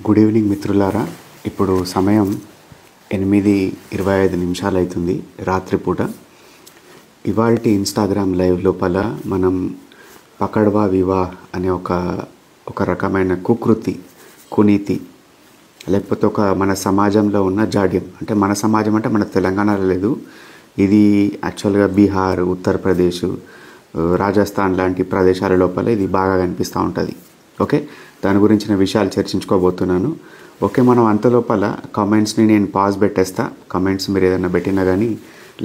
Good evening మిత్రులారా. ఇప్పుడు సమయం 8:25 అవుతుంది రాత్రిపూట. ఇవాల్టి ఇన్స్టాగ్రామ్ లైవ్ లోపల మనం పకడ్వా వివాహ్ అనే ఒక రకమైన కునీతి లేకపోతే మన సమాజంలో ఉన్న జాడ్యం, అంటే మన సమాజం అంటే మన తెలంగాణలో లేదు, ఇది యాక్చువల్గా బీహార్, ఉత్తరప్రదేశ్, రాజస్థాన్ లాంటి ప్రదేశాల లోపల ఇది బాగా కనిపిస్తూ ఉంటుంది. ఓకే, దాని గురించిన విషయాలు చర్చించుకోబోతున్నాను. ఓకే, మనం అంతలోపల కామెంట్స్ని నేను పాజ్ పెట్టేస్తా. కామెంట్స్ మీరు ఏదైనా పెట్టినా కానీ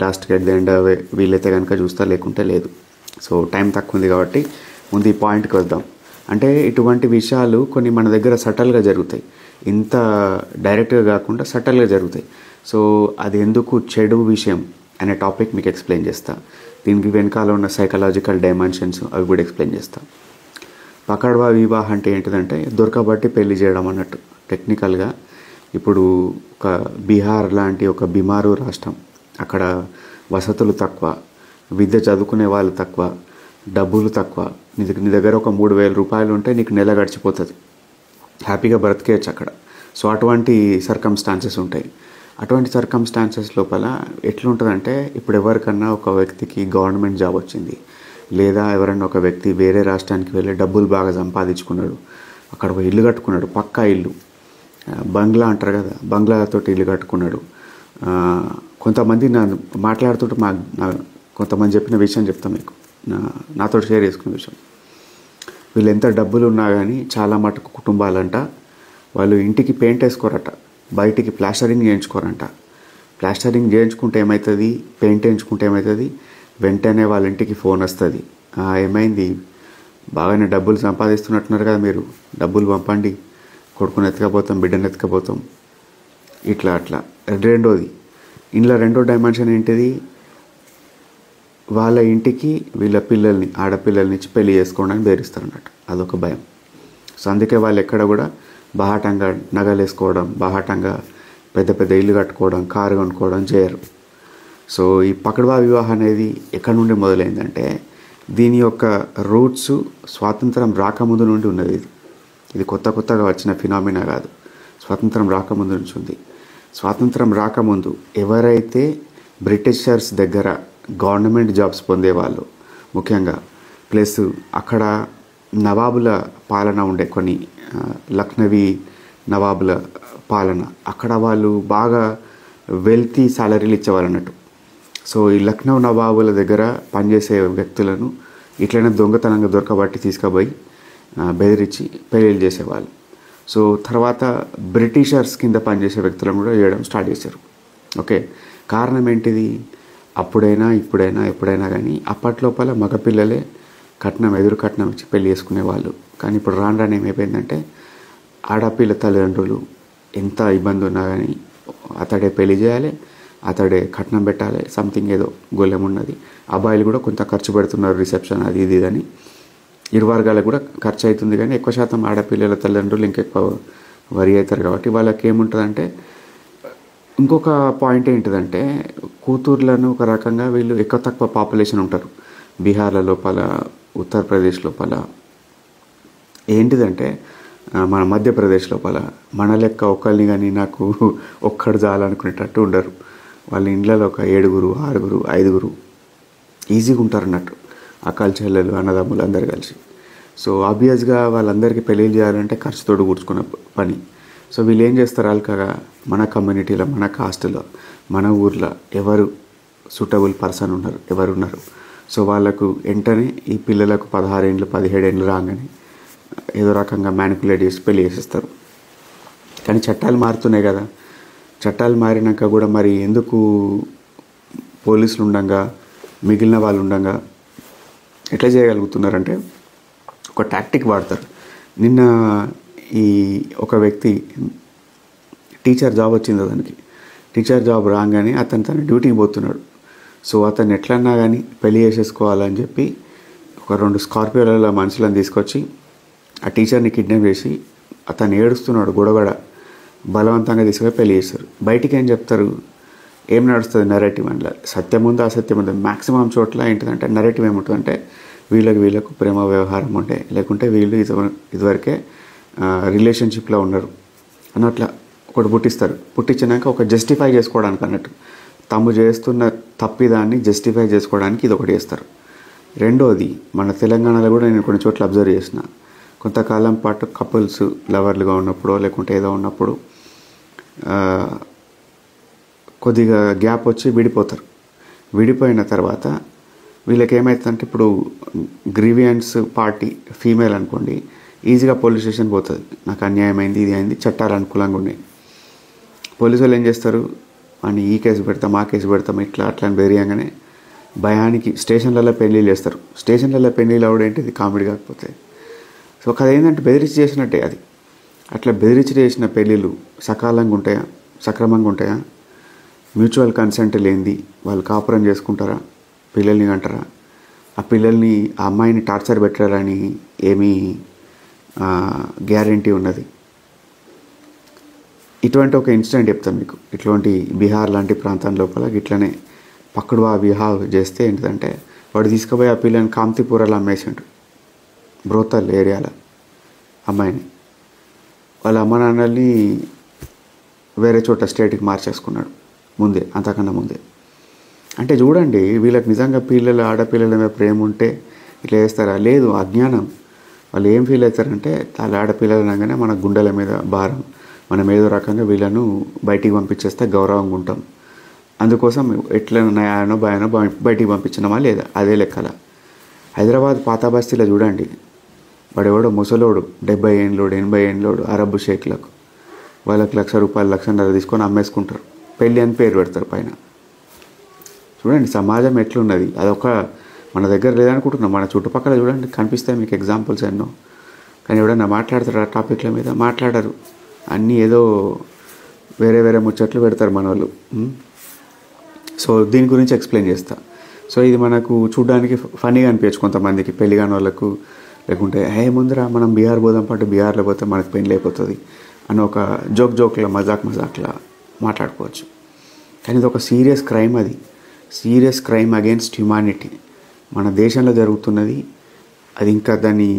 లాస్ట్కి ఎట్ ద ఎండ్ వీలైతే కనుక చూస్తా, లేకుంటే లేదు. సో టైం తక్కువ ఉంది కాబట్టి ముందు ఈ పాయింట్కి వద్దాం. అంటే ఇటువంటి విషయాలు కొన్ని మన దగ్గర సటల్గా జరుగుతాయి, ఇంత డైరెక్ట్గా కాకుండా సటల్గా జరుగుతాయి. సో అది ఎందుకు చెడు విషయం అనే టాపిక్ మీకు ఎక్స్ప్లెయిన్ చేస్తా. దీనికి వెనకాల ఉన్న సైకలాజికల్ డైమెన్షన్స్ అవి కూడా ఎక్స్ప్లెయిన్ చేస్తా. పకడ్వా వివాహ్ అంటే ఏంటిదంటే దొరకబట్టి పెళ్లి చేయడం అన్నట్టు. టెక్నికల్గా ఇప్పుడు ఒక బీహార్ లాంటి ఒక బిమారు రాష్ట్రం, అక్కడ వసతులు తక్కువ, విద్య చదువుకునే వాళ్ళు తక్కువ, డబ్బులు తక్కువ. నీ దగ్గర ఒక 3,000 రూపాయలు ఉంటే నీకు నెల గడిచిపోతుంది, హ్యాపీగా బ్రతికేయచ్చు అక్కడ. సో అటువంటి సర్కమ్స్టాన్సెస్ ఉంటాయి. అటువంటి సర్కమ్స్టాన్సెస్ లోపల ఎట్లుంటుందంటే, ఇప్పుడు ఎవరికన్నా ఒక వ్యక్తికి గవర్నమెంట్ జాబ్ వచ్చింది, లేదా ఎవరన్నా ఒక వ్యక్తి వేరే రాష్ట్రానికి వెళ్ళి డబ్బులు బాగా సంపాదించుకున్నాడు, అక్కడ ఒక ఇల్లు కట్టుకున్నాడు, పక్కా ఇల్లు, బంగ్లా అంటారు కదా, బంగ్లాతోటి ఇల్లు కట్టుకున్నాడు. కొంతమంది మాట్లాడుతుంటే కొంతమంది చెప్పిన విషయం చెప్తాను మీకు, నాతో షేర్ చేసుకున్న విషయం. వీళ్ళు ఎంత డబ్బులు ఉన్నా కానీ చాలా మటుకు కుటుంబాలంట వాళ్ళు ఇంటికి పెయింట్ వేసుకోరట, బయటికి ప్లాస్టరింగ్ చేయించుకోరంట. ప్లాస్టరింగ్ చేయించుకుంటే ఏమవుతుంది, పెయింట్ వేయించుకుంటే ఏమవుతుంది, వెంటనే వాళ్ళ ఇంటికి ఫోన్ వస్తుంది, ఏమైంది, బాగానే డబ్బులు సంపాదిస్తున్నట్టున్నారు కదా మీరు, డబ్బులు పంపండి, కొడుకుని ఎత్తుకపోతాం, బిడ్డను ఎత్తుకపోతాం, ఇట్లా అట్లా. రెండోది, ఇంట్లో రెండో డైమెన్షన్ ఏంటిది, వాళ్ళ ఇంటికి వీళ్ళ పిల్లల్ని, ఆడపిల్లల్ని ఇచ్చి పెళ్లి చేసుకోవడానికి బేరిస్తారు అన్నట్టు. అదొక భయం. సో అందుకే వాళ్ళు ఎక్కడ కూడా బాహాటంగా నగలు వేసుకోవడం, బాహాటంగా పెద్ద పెద్ద ఇల్లు కట్టుకోవడం, కారు కొనుక్కోవడం చేయరు. సో ఈ పకడ్వా వివాహం అనేది ఎక్కడి నుండి మొదలైందంటే, దీని యొక్క రూట్స్ స్వాతంత్రం రాకముందు నుండి ఉన్నది. ఇది కొత్తగా వచ్చిన ఫినామినా కాదు, స్వాతంత్రం రాకముందు నుంచి ఉంది. స్వాతంత్రం రాకముందు ఎవరైతే బ్రిటిషర్స్ దగ్గర గవర్నమెంట్ జాబ్స్ పొందేవాళ్ళు ముఖ్యంగా, ప్లస్ అక్కడ నవాబుల పాలన ఉండే, కొన్ని లక్నవీ నవాబుల పాలన, అక్కడ వాళ్ళు బాగా వెల్తీ సాలరీలు ఇచ్చేవాళ్ళు అన్నట్టు. సో ఈ లక్నో నవాబుల దగ్గర పనిచేసే వ్యక్తులను ఇట్లనే దొంగతనంగా దొరకబట్టి తీసుకుపోయి బెదిరించి పెళ్లిళ్ళు చేసేవాళ్ళు. సో తర్వాత బ్రిటిషర్స్ కింద పనిచేసే వ్యక్తులను కూడా చేయడం స్టార్ట్ చేశారు. ఓకే, కారణం ఏంటిది, అప్పుడైనా ఇప్పుడైనా ఎప్పుడైనా కానీ అప్పట్లోపల మగపిల్లలే ఎదురు కట్నం ఇచ్చి పెళ్లి చేసుకునేవాళ్ళు. కానీ ఇప్పుడు రాను ఏమైపోయిందంటే, ఆడపిల్ల తల్లిదండ్రులు ఎంత ఇబ్బంది ఉన్నా కానీ అతడే పెళ్లి చేయాలి, అతడే కట్నం పెట్టాలి, సంథింగ్ ఏదో గొల్లెం ఉన్నది. అబ్బాయిలు కూడా కొంత ఖర్చు పెడుతున్నారు, రిసెప్షన్ అది ఇది అని. ఇరు వర్గాలకు కూడా ఖర్చు అవుతుంది, కానీ ఎక్కువ శాతం ఆడపిల్లల తల్లిదండ్రులు ఇంకెక్కువ వరి అవుతారు. కాబట్టి వాళ్ళకి ఏముంటుందంటే, ఇంకొక పాయింట్ ఏంటిదంటే, కూతుర్లను ఒక రకంగా వీళ్ళు ఎక్కువ తక్కువ పాపులేషన్ ఉంటారు బీహార్ల లోపల, ఉత్తరప్రదేశ్ లోపల. ఏంటిదంటే మన మధ్యప్రదేశ్ లోపల మన లెక్క ఒకరిని కానీ నాకు ఒక్కడు చాలనుకునేటట్టు ఉండరు. వాళ్ళ ఇండ్లలో ఒక 7, 6, 5 ఈజీగా ఉంటారు అన్నట్టు, అక్కలు చెల్లెలు అన్నదమ్ములు అందరు కలిసి. సో ఆబ్వియస్గా వాళ్ళందరికీ పెళ్ళిళ్ళు చేయాలంటే ఖర్చుతోడు కూర్చుకున్న పని. సో వీళ్ళు ఏం చేస్తారు, అల్కగా మన కమ్యూనిటీలో, మన కాస్ట్లో, మన ఊర్లో ఎవరు సూటబుల్ పర్సన్ ఉన్నారు, ఎవరున్నారు, సో వాళ్ళకు వెంటనే ఈ పిల్లలకు 16 ఏళ్ళు 17 ఏళ్ళు రాగానే ఏదో రకంగా మ్యానిపులేట్ చేసి పెళ్లి చేసేస్తారు. కానీ చట్టాలు మారుతున్నాయి కదా, చట్టాలు మారినాక కూడా మరి ఎందుకు పోలీసులు ఉండగా, మిగిలిన వాళ్ళు ఉండగా ఎట్లా చేయగలుగుతున్నారంటే, ఒక టాక్టిక్ వాడతారు. నిన్న ఈ ఒక వ్యక్తి టీచర్ జాబ్ వచ్చింది, అతనికి టీచర్ జాబ్ రాగానే అతను తన డ్యూటీకి పోతున్నాడు. సో అతను ఎట్లన్నా కానీ పెళ్లి చేసేసుకోవాలని చెప్పి ఒక 2 స్కార్పియోల మనుషులను తీసుకొచ్చి ఆ టీచర్ని కిడ్నాప్ చేసి అతను ఏడుస్తున్నాడు, గొడగడ బలవంతంగా తీసుకుపోయి పెళ్లి చేస్తారు. బయటికి ఏం చెప్తారు, ఏం నడుస్తుంది నెరేటివ్ అంటే, సత్యం ఉందా అసత్యం ఉందా. మ్యాక్సిమం చోట్ల ఏంటిదంటే నెరేటివ్ ఏముంటుందంటే, వీళ్ళకు ప్రేమ వ్యవహారం ఉంటే, లేకుంటే వీళ్ళు ఇదివరకే రిలేషన్షిప్లో ఉన్నారు, అన్నట్లా ఒకటి పుట్టిస్తారు. పుట్టించినాక ఒక జస్టిఫై చేసుకోవడానికి అన్నట్టు తాము చేస్తున్న తప్పిదాన్ని జస్టిఫై చేసుకోవడానికి ఇది ఒకటి చేస్తారు. రెండోది మన తెలంగాణలో కూడా నేను కొన్ని చోట్ల అబ్జర్వ్ చేసిన, కొంతకాలం పాటు కపుల్స్ లవర్లుగా ఉన్నప్పుడు లేకుంటే ఏదో ఉన్నప్పుడు కొద్దిగా గ్యాప్ వచ్చి విడిపోతారు. విడిపోయిన తర్వాత వీళ్ళకి ఏమవుతుందంటే, ఇప్పుడు గ్రీవియన్స్ పార్టీ ఫీమేల్ అనుకోండి, ఈజీగా పోలీస్ స్టేషన్ పోతుంది, నాకు అన్యాయం అయింది, ఇది అయింది, చట్టాలు అనుకూలంగా ఉన్నాయి. పోలీసు వాళ్ళు ఏం చేస్తారు, అని ఈ కేసు పెడతాం ఆ కేసు పెడతాం ఇట్లా అట్లా అని బెదిరియంగానే భయానికి స్టేషన్లలో పెళ్ళిళ్ళు చేస్తారు. స్టేషన్లలో పెళ్ళిళ్ళు అవడేంటిది కామెడీ కాకపోతే. సో అది ఏంటంటే బెదిరించి చేసినట్టే అది. అట్లా బెదిరించి చేసిన పెళ్ళిళ్ళు సక్రమంగా ఉంటాయా? మ్యూచువల్ కన్సెంట్ లేనిది వాళ్ళు కాపురం చేసుకుంటారా? పిల్లల్ని కంటారా? ఆ పిల్లల్ని ఆ అమ్మాయిని టార్చర్ పెట్టారని ఏమీ గ్యారంటీ ఉన్నది? ఇటువంటి ఒక ఇన్సిడెంట్ చెప్తాను మీకు. ఇటువంటి బీహార్ లాంటి ప్రాంతం లోపల ఇట్లనే పక్కడువా వివాహం చేస్తే ఏంటిదంటే, వాడు తీసుకుపోయి ఆ పిల్లని కాంతిపూరలో అమ్మేసిండు, బ్రోతల్ ఏరియాలో అమ్మాయిని. వాళ్ళ అమ్మ నాన్నల్ని వేరే చోట స్టేట్కి మార్చేసుకున్నాడు అంతకన్నా ముందే. అంటే చూడండి, వీళ్ళకి నిజంగా ఆడపిల్లల మీద ప్రేమ ఉంటే ఇట్లా చేస్తారా? లేదు, అజ్ఞానం. వాళ్ళు ఏం ఫీల్ అవుతారంటే, వాళ్ళ ఆడపిల్లలు అనగానే మన గుండెల మీద భారం, మనం ఏదో రకంగా వీళ్ళను బయటికి పంపించేస్తే గౌరవంగా ఉంటాం, అందుకోసం ఎట్లా నయానో భయానో బయటికి పంపించినామా లేదా, అదే లెక్కల. హైదరాబాద్ పాత బస్తీలో చూడండి, వాడెవడో ముసలోడు 70 ఏండ్లోడు 80 ఏండ్లోడు అరబ్బు షేక్లకు వాళ్ళకి ₹1,00,000 1,50,000 తీసుకొని అమ్మేసుకుంటారు, పెళ్ళి అని పేరు పెడతారు పైన. చూడండి సమాజం ఎట్లున్నది. అదొక మన దగ్గర లేదనుకుంటున్నాం, మన చుట్టుపక్కల చూడండి కనిపిస్తాయి మీకు ఎగ్జాంపుల్స్ ఎన్నో. కానీ ఎవడన్నా మాట్లాడతారు ఆ టాపిక్ల మీద? మాట్లాడరు. అన్నీ ఏదో వేరే ముచ్చట్లు పెడతారు మన వాళ్ళు. సో దీని గురించి ఎక్స్ప్లెయిన్ చేస్తా. సో ఇది మనకు చూడడానికి ఫనీగా అనిపించచ్చు కొంతమందికి, పెళ్లి కాని వాళ్ళకు, లేకుంటే ముందర మనం బీహార్ పోదాం పాటు బీహార్లో పోతే మనకు పెళ్ళి అయిపోతుంది అని ఒక జోక్లో మజాక్లా మాట్లాడుకోవచ్చు. కానీ ఇది ఒక సీరియస్ క్రైమ్. అది సీరియస్ క్రైమ్ అగైన్స్ట్ హ్యుమానిటీ మన దేశంలో జరుగుతున్నది. అది ఇంకా దాన్ని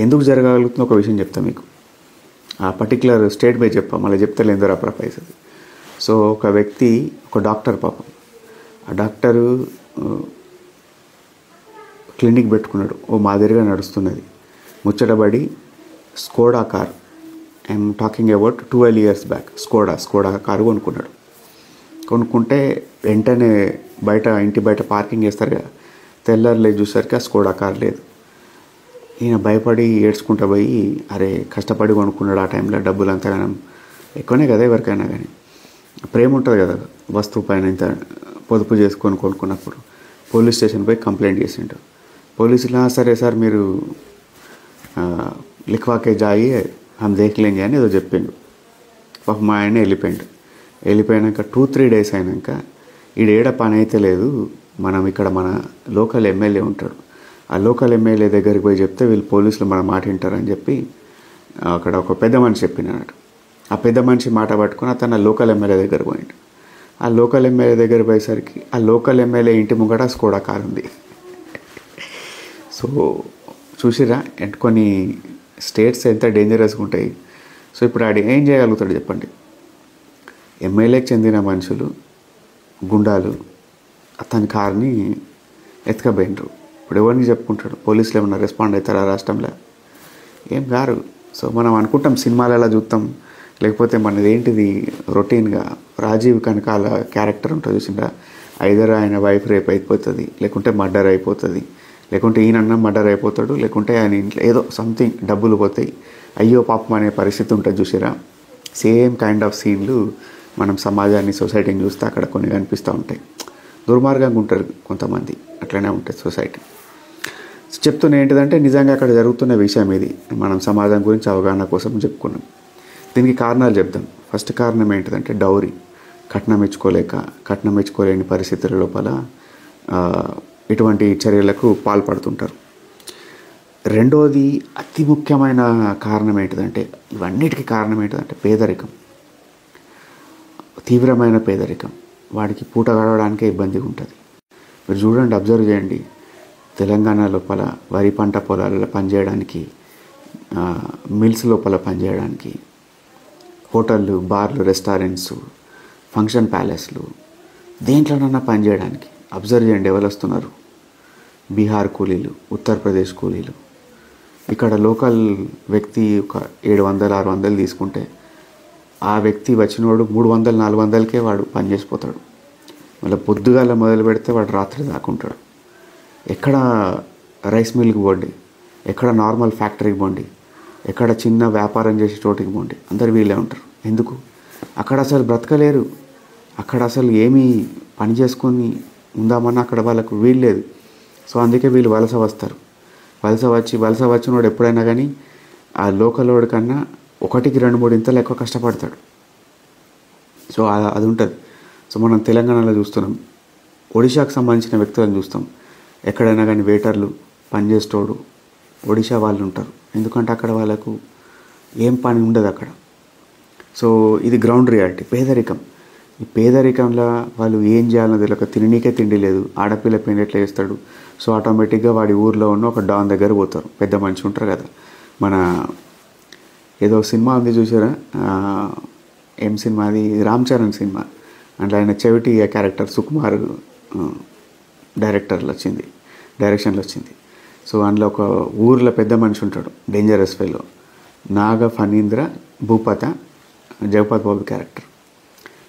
ఎందుకు జరగగలుగుతుందో ఒక విషయం చెప్తా మీకు. ఆ పర్టికులర్ స్టేట్ బై మళ్ళీ చెప్తారు ఎందరో ప్రపైస్ అది. సో ఒక వ్యక్తి, ఒక డాక్టర్, పాపం ఆ డాక్టరు క్లినిక్ పెట్టుకున్నాడు, ఓ మాదిరిగా నడుస్తున్నది, ముచ్చటబడి Skoda car, I'm talking about 12 years back, Skoda car కొనుక్కుంటే వెంటనే ఇంటి బయట పార్కింగ్ చేస్తారు కదా, తెల్లారులే చూసరికి ఆ స్కోడా కార్ లేదు. ఈయన భయపడి ఏడ్చుకుంటూ పోయి, అరే కష్టపడి కొనుక్కున్నాడు, ఆ టైంలో డబ్బులు అంతగానం ఎక్కువనే కదా ఎవరికైనా, కానీ ప్రేమ ఉంటుంది కదా వస్తువు పైన, ఇంత పొదుపు చేసుకొని కొనుక్కున్నప్పుడు పోలీస్ స్టేషన్ పోయి కంప్లైంట్ చేసిండు. పోలీసులు సరే సార్ మీరు లిఖవాకే జాయి హమ్ దేఖ్లేంగే అని ఏదో చెప్పిండు. పాపం మా ఆయన వెళ్ళిపోయాక 2-3 days అయినాక, ఈడేడ పని అయితే లేదు, మనం ఇక్కడ మన లోకల్ ఎమ్మెల్యే ఉంటాడు, ఆ లోకల్ ఎమ్మెల్యే దగ్గరికి పోయి చెప్తే వీళ్ళు పోలీసులు మన మాట వింటారని చెప్పి అక్కడ ఒక పెద్ద మనిషి చెప్పినాడు. ఆ పెద్ద మనిషి మాట పట్టుకుని అతను లోకల్ ఎమ్మెల్యే దగ్గర పోయిండు. ఆ లోకల్ ఎమ్మెల్యే దగ్గర పోయేసరికి ఆ లోకల్ ఎమ్మెల్యే ఇంటి ముంగట స్కోడా కారు ఉంది. సో చూసిరా కొన్ని స్టేట్స్ ఎంత డేంజరస్గా ఉంటాయి. సో ఇప్పుడు ఆడు ఏం చేయగలుగుతాడు చెప్పండి? ఎమ్మెల్యేకి చెందిన మనుషులు, గుండాలు అతని కార్ని ఎత్తుకపోయినరు. ఇప్పుడు ఎవరిని చెప్పుకుంటాడు? పోలీసులు ఏమన్నా రెస్పాండ్ అవుతారా రాష్ట్రంలో? ఏం గారు. సో మనం అనుకుంటాం సినిమాలలో చూస్తాం, లేకపోతే మనది ఏంటిది రొటీన్గా రాజీవ్ కనకాల క్యారెక్టర్ ఉంటుంది చూసిందా, ఐదర్ ఆయన వైఫ్ రేప్ అయిపోతుంది, లేకుంటే మర్డర్ అయిపోతుంది, లేకుంటే ఈయనన్న మర్డర్ అయిపోతాడు, లేకుంటే ఆయన ఇంట్లో ఏదో సంథింగ్ డబ్బులు పోతాయి, అయ్యో పాపం అనే పరిస్థితి ఉంటుంది చూసిరా. సేమ్ కైండ్ ఆఫ్ సీన్లు మనం సమాజాన్ని, సొసైటీని చూస్తే అక్కడ కొన్ని కనిపిస్తూ ఉంటాయి. దుర్మార్గంగా ఉంటారు కొంతమంది, అట్లనే ఉంటుంది సొసైటీ. చెప్తున్న ఏంటిదంటే నిజంగా అక్కడ జరుగుతున్న విషయం ఇది. మనం సమాజం గురించి అవగాహన కోసం చెప్పుకున్నాం. దీనికి కారణాలు చెప్దాం. ఫస్ట్ కారణం ఏంటిదంటే డౌరీ, కట్నం ఇచ్చుకోలేని పరిస్థితుల లోపల ఇటువంటి చర్యలకు పాల్పడుతుంటారు. రెండోది అతి ముఖ్యమైన కారణం ఏంటిదంటే, ఇవన్నిటికీ కారణం ఏంటిదంటే పేదరికం, తీవ్రమైన పేదరికం. వాడికి పూట గడవడానికే ఇబ్బందిగా ఉంటుంది. మీరు చూడండి, అబ్జర్వ్ చేయండి, తెలంగాణ లోపల వరి పంట పొలాలలో పనిచేయడానికి, మిల్స్ లోపల పనిచేయడానికి హోటళ్ళు, బార్లు, రెస్టారెంట్స్, ఫంక్షన్ ప్యాలెస్లు, దేంట్లోనన్నా పనిచేయడానికి. అబ్జర్వ్ చేయండి ఎవరు వస్తున్నారు. బీహార్ కూలీలు, ఉత్తరప్రదేశ్ కూలీలు. ఇక్కడ లోకల్ వ్యక్తి ఒక 700-600 తీసుకుంటే ఆ వ్యక్తి వచ్చినవాడు 300-400కే వాడు పని చేసిపోతాడు. మళ్ళీ పొద్దుగాల మొదలు పెడితే వాడు రాత్రి దాకుంటాడు. ఎక్కడ రైస్ మిల్కి పోండి, ఎక్కడ నార్మల్ ఫ్యాక్టరీకి పోండి, ఎక్కడ చిన్న వ్యాపారం చేసే చోటికి పోండి, అందరు వీళ్ళే ఉంటారు. ఎందుకు? అక్కడ అసలు బ్రతకలేరు. అక్కడ అసలు ఏమీ పని చేసుకొని ఉందామన్నా అక్కడ వాళ్ళకు వీలు లేదు. సో అందుకే వీళ్ళు వలస వస్తారు. వలస వచ్చినోడు ఎప్పుడైనా కానీ ఆ లోకల్ వాడి కన్నా 1-2-3 ఇంతలు ఎక్కువ కష్టపడతాడు. సో అది ఉంటుంది. సో మనం తెలంగాణలో చూస్తున్నాం, ఒడిశాకు సంబంధించిన వ్యక్తులను చూస్తాం. ఎక్కడైనా కానీ వెయిటర్లు, పనిచేసేటోడు ఒడిశా వాళ్ళు ఉంటారు. ఎందుకంటే అక్కడ వాళ్ళకు ఏం పని ఉండదు అక్కడ. సో ఇది గ్రౌండ్ రియాలిటీ, పేదరికం. ఈ పేదరికంలో వాళ్ళు ఏం చేయాలో తెలియక తిననీకే తిండి లేదు. ఆడపిల్ల పెళ్లి ఎట్లా చేస్తాడు? సో ఆటోమేటిక్గా వాడి ఊర్లో ఉన్న ఒక డాన్ దగ్గర పోతారు. పెద్ద మనిషి ఉంటారు కదా. మన ఏదో సినిమా ఉంది చూసారా, ఏం సినిమా అది? రామ్ చరణ్ సినిమా. అందులో ఆయన చెవిటి క్యారెక్టర్ సుకుమార్ డైరెక్షన్లో వచ్చింది. సో అందులో ఒక ఊర్లో పెద్ద మనిషి ఉంటాడు, డేంజరస్ ఫెలో, నాగ ఫణీంద్ర భూపత, జగపత్ బాబు క్యారెక్టర్.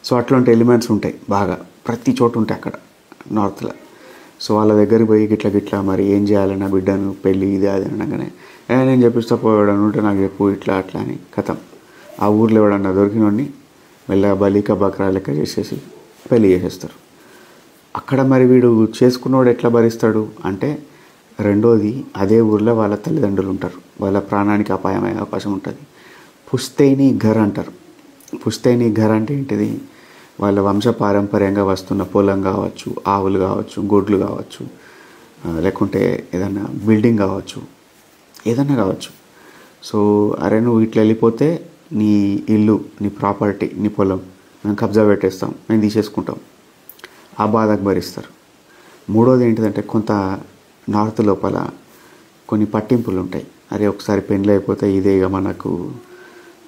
సో అట్లాంటి ఎలిమెంట్స్ ఉంటాయి బాగా, ప్రతి చోటు ఉంటాయి అక్కడ నార్త్లో. సో వాళ్ళ దగ్గరికి పోయి గిట్లా మరి ఏం చేయాలి నా బిడ్డను, పెళ్ళి ఇది అది అనగానే నేను చెప్పిస్తా పోయాడని ఉంటే నాకు చెప్పు ఇట్లా అట్లా అని కథం. ఆ ఊర్లో ఎవడన్నా దొరికినోడిని మెల్లగా బలిక బక్రా లెక్క చేసేసి పెళ్ళి చేసేస్తారు. అక్కడ మరి వీడు చేసుకున్నవాడు ఎట్లా భరిస్తాడు అంటే, రెండోది అదే ఊర్లో వాళ్ళ తల్లిదండ్రులు ఉంటారు, వాళ్ళ ప్రాణానికి అపాయమయ్యే అవకాశం ఉంటుంది. పుస్తైని ఘర్ అంటారు. పుస్తైని ఘర్ అంటే ఏంటిది? వాళ్ళ వంశపారంపర్యంగా వస్తున్న పొలం కావచ్చు, ఆవులు కావచ్చు, గొడ్లు కావచ్చు, లేకుంటే ఏదైనా బిల్డింగ్ కావచ్చు, ఏదన్నా కావచ్చు. సో అరే నువ్వు ఇట్లా వెళ్ళిపోతే నీ ఇల్లు, నీ ప్రాపర్టీ, నీ పొలం మేము కబ్జా పెట్టేస్తాం, మేము తీసేసుకుంటాం. ఆ బాధకు భరిస్తారు. మూడోది ఏంటిదంటే, కొంత నార్త్ లోపల కొన్ని పట్టింపులు ఉంటాయి. అరే ఒకసారి పెళ్ళి అయిపోతే ఇదే ఇక మనకు.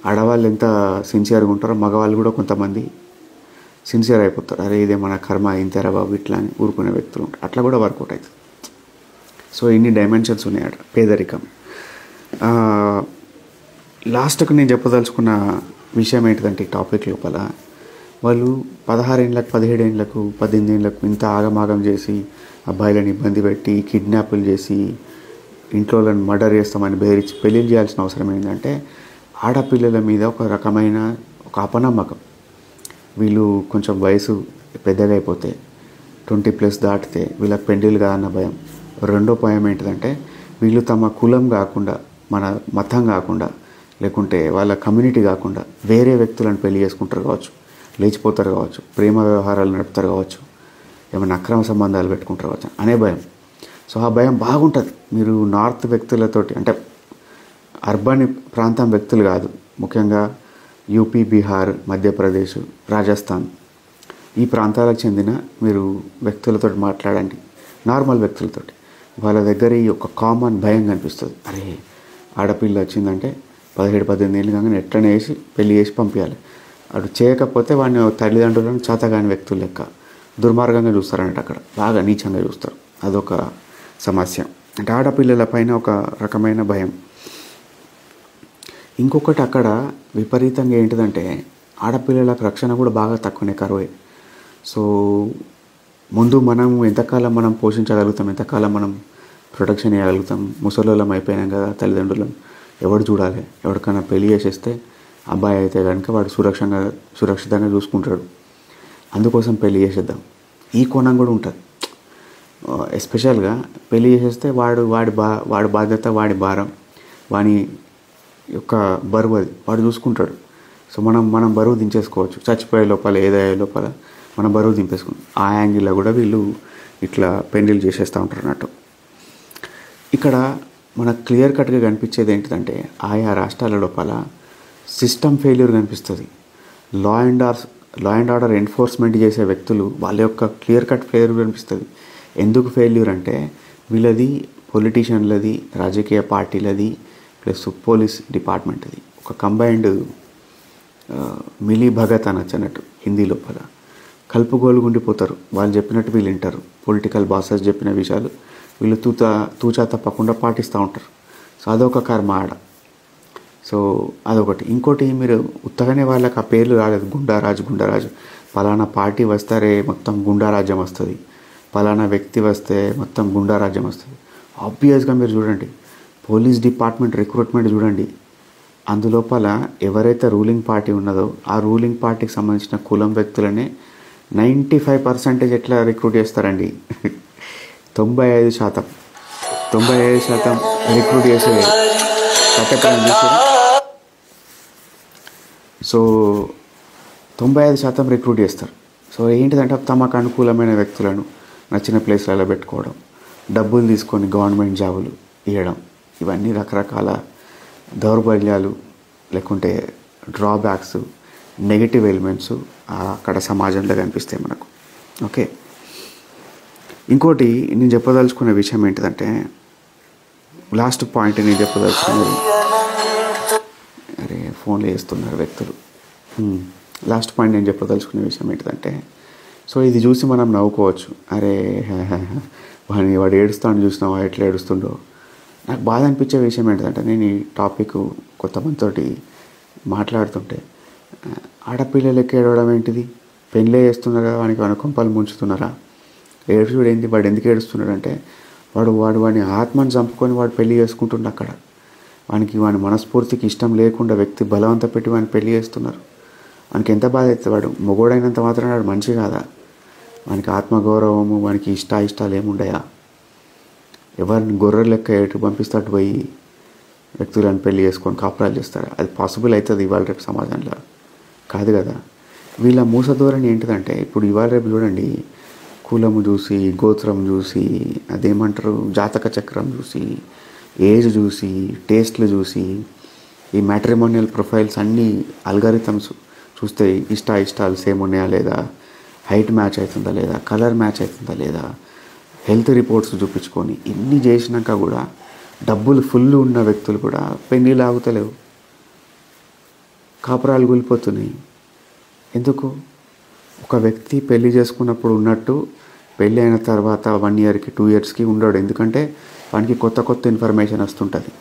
ఆడవాళ్ళు ఎంత సిన్సియర్గా ఉంటారో మగవాళ్ళు కూడా కొంతమంది సిన్సియర్ అయిపోతారు. అరే ఇదే మన కర్మ, ఇంతేరా బాబు ఇట్లా అని ఊరుకునే వ్యక్తులు ఉంటారు. అట్లా కూడా వర్కౌట్ అవుతుంది. సో ఇన్ని డైమెన్షన్స్ ఉన్నాయి పేదరికం. లాస్ట్కు నేను చెప్పదలుచుకున్న విషయం ఏంటిదంటే, ఈ టాపిక్ లోపల వాళ్ళు 16 ఏళ్ళకు, 17 ఏళ్ళకు, 18 ఏళ్ళకు ఇంత ఆగమాగం చేసి అబ్బాయిలను ఇబ్బంది పెట్టి, కిడ్నాపులు చేసి, ఇంట్లో మర్డర్ చేస్తామని బెదిరించి పెళ్ళిళ్ళు చేయాల్సిన అవసరం ఏంటంటే, ఆడపిల్లల మీద ఒక రకమైన ఒక అపనమ్మకం. వీళ్ళు కొంచెం వయసు పెద్దగా అయిపోతే 20+ దాటితే వీళ్ళకి పెళ్ళిళ్ళు కాదన్న భయం. రెండో భయం ఏంటిదంటే, వీళ్ళు తమ కులం కాకుండా, మన మతం కాకుండా, లేకుంటే వాళ్ళ కమ్యూనిటీ కాకుండా వేరే వ్యక్తులను పెళ్లి చేసుకుంటారు కావచ్చు, లేచిపోతారు కావచ్చు, ప్రేమ వ్యవహారాలు నడుపుతారు కావచ్చు, ఏమైనా అక్రమ సంబంధాలు పెట్టుకుంటారు కావచ్చు అనే భయం. సో ఆ భయం బాగుంటుంది. మీరు నార్త్ వ్యక్తులతోటి, అంటే అర్బన్ ప్రాంతం వ్యక్తులు కాదు, ముఖ్యంగా యూపీ, బీహార్, మధ్యప్రదేశ్, రాజస్థాన్ ఈ ప్రాంతాలకు చెందిన మీరు వ్యక్తులతో మాట్లాడండి, నార్మల్ వ్యక్తులతోటి. వాళ్ళ దగ్గర ఈ ఒక కామన్ భయం కనిపిస్తుంది. అరే ఆడపిల్ల వచ్చిందంటే 17-18 ఏళ్ళు కాగానే ఎట్లనే వేసి పెళ్లి చేసి పంపించాలి. అటు చేయకపోతే వాడిని తల్లిదండ్రులను చేతగాని వ్యక్తులు లెక్క దుర్మార్గంగా చూస్తారంటే, అక్కడ బాగా నీచంగా చూస్తారు. అదొక సమస్య. అంటే ఆడపిల్లల పైన ఒక రకమైన భయం. ఇంకొకటి అక్కడ విపరీతంగా ఏంటిదంటే, ఆడపిల్లలకు రక్షణ కూడా బాగా తక్కువనే, కరువే. సో ముందు మనం ఎంతకాలం మనం పోషించగలుగుతాం, ఎంతకాలం మనం ప్రొటెక్షన్ ఇవ్వగలుగుతాం. ముసలోళ్ళం అయిపోయినాం కదా, తల్లిదండ్రులం ఎవడు చూడాలి? ఎవరికైనా పెళ్లి చేసేస్తే అబ్బాయి అయితే కనుక వాడు సురక్షితంగా చూసుకుంటాడు. అందుకోసం పెళ్లి చేసేద్దాం, ఈ కోణం కూడా ఉంటుంది. ఎస్పెషల్గా పెళ్లి చేసేస్తే వాడి బాధ్యత, వాడి భారం, వాని యొక్క బరువు అది వాడు చూసుకుంటాడు. సో మనం బరువు దించేసుకోవచ్చు. చచ్చిపోయే లోపల, ఏదయ్యే లోపల మనం బరువు దింపేసుకుంటాం. ఆ యాంగిల్లో కూడా వీళ్ళు ఇట్లా పెళ్లిళ్ళు చేసేస్తూ ఉంటారు అన్నట్టు. ఇక్కడ మనకు క్లియర్ కట్గా కనిపించేది ఏంటిదంటే, ఆయా రాష్ట్రాల లోపల సిస్టమ్ ఫెయిల్యూర్ కనిపిస్తుంది. లా అండ్ ఆర్డర్ ఎన్ఫోర్స్మెంట్ చేసే వ్యక్తులు వాళ్ళ యొక్క క్లియర్ కట్ ఫెయిల్యూర్ కనిపిస్తుంది. ఎందుకు ఫెయిల్యూర్ అంటే, వీళ్ళది పొలిటీషియన్లది, రాజకీయ పార్టీలది, ప్లస్ పోలీస్ డిపార్ట్మెంట్ది ఒక కంబైన్డ్ మిలీ భగత్ అనొచ్చు అన్నట్టు హిందీ లోపల. కలుపుగోలుగా ఉండిపోతారు. వాళ్ళు చెప్పినట్టు వీళ్ళు వింటారు. పొలిటికల్ బాసెస్ చెప్పిన విషయాలు వీళ్ళు తూచా తప్పకుండా పాటిస్తూ ఉంటారు. సో అదొక కర్మ ఆడ. సో అదొకటి. ఇంకోటి, మీరు ఉత్తగానే వాళ్ళకి ఆ పేర్లు రాలేదు. గుండారాజు పలానా పార్టీ వస్తారే మొత్తం గుండారాజ్యం వస్తుంది, పలానా వ్యక్తి వస్తే మొత్తం గుండారాజ్యం వస్తుంది. ఆబ్వియస్గా మీరు చూడండి, పోలీస్ డిపార్ట్మెంట్ రిక్రూట్మెంట్ చూడండి, అందులోపల ఎవరైతే రూలింగ్ పార్టీ ఉన్నదో ఆ రూలింగ్ పార్టీకి సంబంధించిన కులం వ్యక్తులనే 95% ఎట్లా రిక్రూట్ చేస్తారండి. 95% రిక్రూట్ చేసే కట్టెపడం చేశారు. సో 95% రిక్రూట్ చేస్తారు. సో ఏంటిదంటే తమకు అనుకూలమైన వ్యక్తులను నచ్చిన ప్లేస్లలో పెట్టుకోవడం, డబ్బులు తీసుకొని గవర్నమెంట్ జాబులు ఇవ్వడం, ఇవన్నీ రకరకాల దౌర్బల్యాలు లేకుంటే డ్రాబ్యాక్స్, నెగిటివ్ ఎలిమెంట్స్ అక్కడ సమాజంలో కనిపిస్తాయి మనకు. ఓకే, ఇంకోటి నేను చెప్పదలుచుకునే విషయం ఏంటిదంటే, లాస్ట్ పాయింట్ నేను చెప్పదలుచుకున్నది, అరే ఫోన్లు వేస్తున్నారు వ్యక్తులు. లాస్ట్ పాయింట్ నేను చెప్పదలుచుకునే విషయం ఏంటిదంటే, సో ఇది చూసి మనం నవ్వుకోవచ్చు, అరే వాడు ఏడుస్తాను చూసినావా ఎట్లా ఏడుస్తుండో. నాకు బాధ అనిపించే విషయం ఏంటిదంటే, నేను ఈ టాపిక్ కొంతమందితోటి మాట్లాడుతుంటే, ఆడపిల్లలకి ఏడవడం ఏంటిది, పెళ్ళే చేస్తున్నారా, వానికి కొంపలు ముంచుతున్నారా, ఏడుచుడు ఏంటి, వాడు ఎందుకు ఏడుస్తున్నాడు అంటే వాడిని ఆత్మను చంపుకొని వాడు పెళ్లి చేసుకుంటుండే. అక్కడ వాని మనస్ఫూర్తికి ఇష్టం లేకుండా వ్యక్తి బలవంత పెట్టి వాడిని పెళ్లి చేస్తున్నారు. వానికి ఎంత బాధ అవుతుంది. వాడు మొగోడైనంత మాత్రం వాడు మనిషి కాదా, వానికి ఆత్మగౌరవము, వానికి ఇష్టాలు ఏముండయా, ఎవరిని గొర్రె లెక్క ఎటు పంపిస్తాడు పోయి వ్యక్తులను పెళ్లి చేసుకొని కాపురాలు చేస్తారు. అది పాసిబుల్ అవుతుంది ఇవాళ రేపు సమాజంలో? కాదు కదా. వీళ్ళ మూసధోరణి ఏంటిదంటే, ఇప్పుడు ఇవాళ రేపు చూడండి, కులము చూసి, గోత్రం చూసి, అదేమంటారు జాతక చక్రం చూసి, ఏజ్ చూసి, టేస్ట్లు చూసి, ఈ మ్యాట్రిమోనియల్ ప్రొఫైల్స్ అన్నీ అల్గారిథమ్స్ చూస్తే ఇష్టాలు సేమ్ ఉన్నాయా లేదా, హైట్ మ్యాచ్ అవుతుందా లేదా, కలర్ మ్యాచ్ అవుతుందా లేదా, హెల్త్ రిపోర్ట్స్ చూపించుకొని ఇన్ని చేసినాక కూడా డబ్బులు ఫుల్ ఉన్న వ్యక్తులు కూడా పెళ్ళిళ్ళు ఆగుతలేవు, కాపురాలు కూలిపోతున్నాయి. ఎందుకు? ఒక వ్యక్తి పెళ్లి చేసుకున్నప్పుడు ఉన్నట్టు పెళ్ళి అయిన తర్వాత 1 ఇయర్కి 2 ఇయర్స్కి ఉండడు. ఎందుకంటే వానికి కొత్త ఇన్ఫర్మేషన్ వస్తుంటుంది,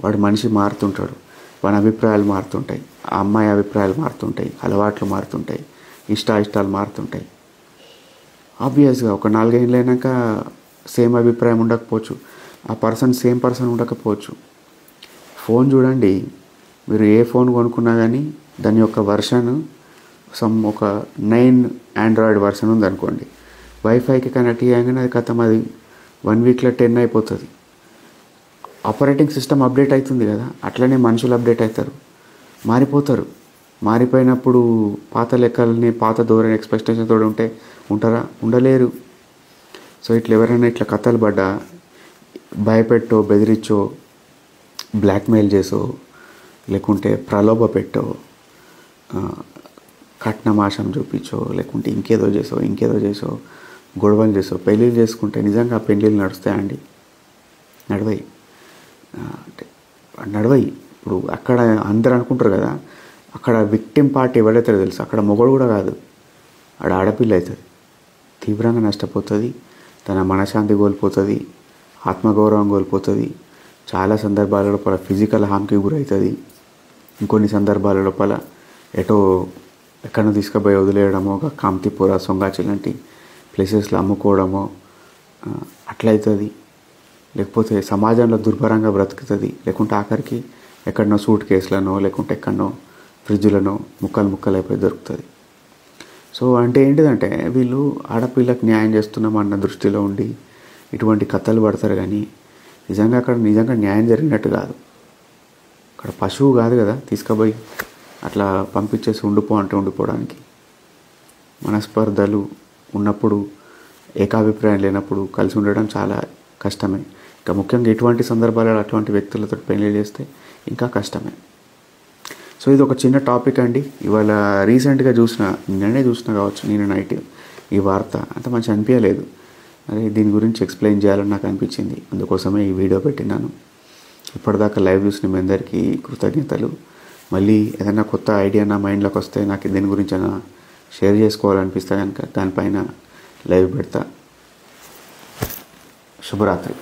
వాడు మనిషి మారుతుంటాడు, వాని అభిప్రాయాలు మారుతుంటాయి, ఆ అమ్మాయి అభిప్రాయాలు మారుతుంటాయి, అలవాట్లు మారుతుంటాయి, ఇష్టాలు మారుతుంటాయి. ఆబ్వియస్గా ఒక 4 ఏళ్ళు అయినాక సేమ్ అభిప్రాయం ఉండకపోవచ్చు, ఆ సేమ్ పర్సన్ ఉండకపోవచ్చు. ఫోన్ చూడండి, మీరు ఏ ఫోన్ కొనుక్కున్నా కానీ దాని యొక్క వర్షన్ ఒక 9 ఆండ్రాయిడ్ వర్షన్ ఉందనుకోండి, వైఫైకి కనెక్ట్ చేయగానే అది అది 1 వీక్లో 10 అయిపోతుంది. ఆపరేటింగ్ సిస్టమ్ అప్డేట్ అవుతుంది కదా, అట్లనే మనుషులు అప్డేట్ అవుతారు, మారిపోతారు. మారిపోయినప్పుడు పాత లెక్కలని, పాత ధోరణి ఎక్స్పెక్టేషన్ తోడు ఉంటారా? ఉండలేరు. సో ఇట్లా ఎవరైనా ఇట్లా కథలు పడ్డా, భయపెట్టో, బెదిరించో, బ్లాక్మెయిల్ చేసో, లేకుంటే ప్రలోభ పెట్టో, కట్నమాషం చూపించో, లేకుంటే ఇంకేదో చేసో గొడవలు చేసో పెళ్ళిళ్ళు చేసుకుంటే నిజంగా పెళ్ళిళ్ళు నడుస్తాయండి? నడవయి. ఇప్పుడు అక్కడ అందరు అనుకుంటారు కదా, అక్కడ విక్టిమ్ పార్టీ ఎవరైతారో తెలుసు, అక్కడ మొగడు కూడా కాదు, ఆడపిల్ల అవుతుంది, తీవ్రంగా నష్టపోతుంది, తన మనశ్శాంతి కోల్పోతుంది, ఆత్మగౌరవం కోల్పోతుంది, చాలా సందర్భాల లోపల ఫిజికల్ హార్మ్కి గురవుతుంది, ఇంకొన్ని సందర్భాల లోపల ఎక్కడో తీసుకుపోయి వదిలేయడమో, ఒక కాంతిపుర, సొంగాచి లాంటి ప్లేసెస్లో అమ్ముకోవడమో అట్లయితుంది. లేకపోతే సమాజంలో దుర్భరంగా బ్రతుకుతుంది, లేకుంటే ఆఖరికి ఎక్కడనో సూట్ కేసులనో లేకుంటే ఎక్కడనో ఫ్రిడ్జ్లనో ముక్కలు అయిపోయి దొరుకుతుంది. సో అంటే ఏంటిదంటే, వీళ్ళు ఆడపిల్లకు న్యాయం చేస్తున్నామన్న దృష్టిలో ఉండి ఇటువంటి కథలు పడతారు. కానీ అక్కడ న్యాయం జరిగినట్టు కాదు. అక్కడ పశువు కాదు కదా తీసుకుపోయి అట్లా పంపించేసి ఉండిపోవడానికి. మనస్పర్ధలు ఉన్నప్పుడు, ఏకాభిప్రాయం లేనప్పుడు కలిసి ఉండడం చాలా కష్టమే. ఇంకా ముఖ్యంగా ఇటువంటి సందర్భాలలో అటువంటి వ్యక్తులతో పెళ్లి చేస్తే ఇంకా కష్టమే. సో ఇది ఒక చిన్న టాపిక్ అండి. ఇవాళ రీసెంట్గా నిన్ననే చూసిన కావచ్చు, నేను నైట్ ఈ వార్త అంత మంచి అనిపించలేదు. అరే దీని గురించి ఎక్స్ప్లెయిన్ చేయాలని నాకు అనిపించింది, అందుకోసమే ఈ వీడియో పెట్టినాను. ఇప్పటిదాకా లైవ్ చూసిన మీ అందరికీ కృతజ్ఞతలు. మళ్ళీ ఏదైనా కొత్త ఐడియా నా మైండ్లోకి వస్తే నాకు దీని గురించి అయినా షేర్ చేసుకోవాలనిపిస్తే కనుక దానిపైన లైవ్ పెడతా. శుభరాత్రి.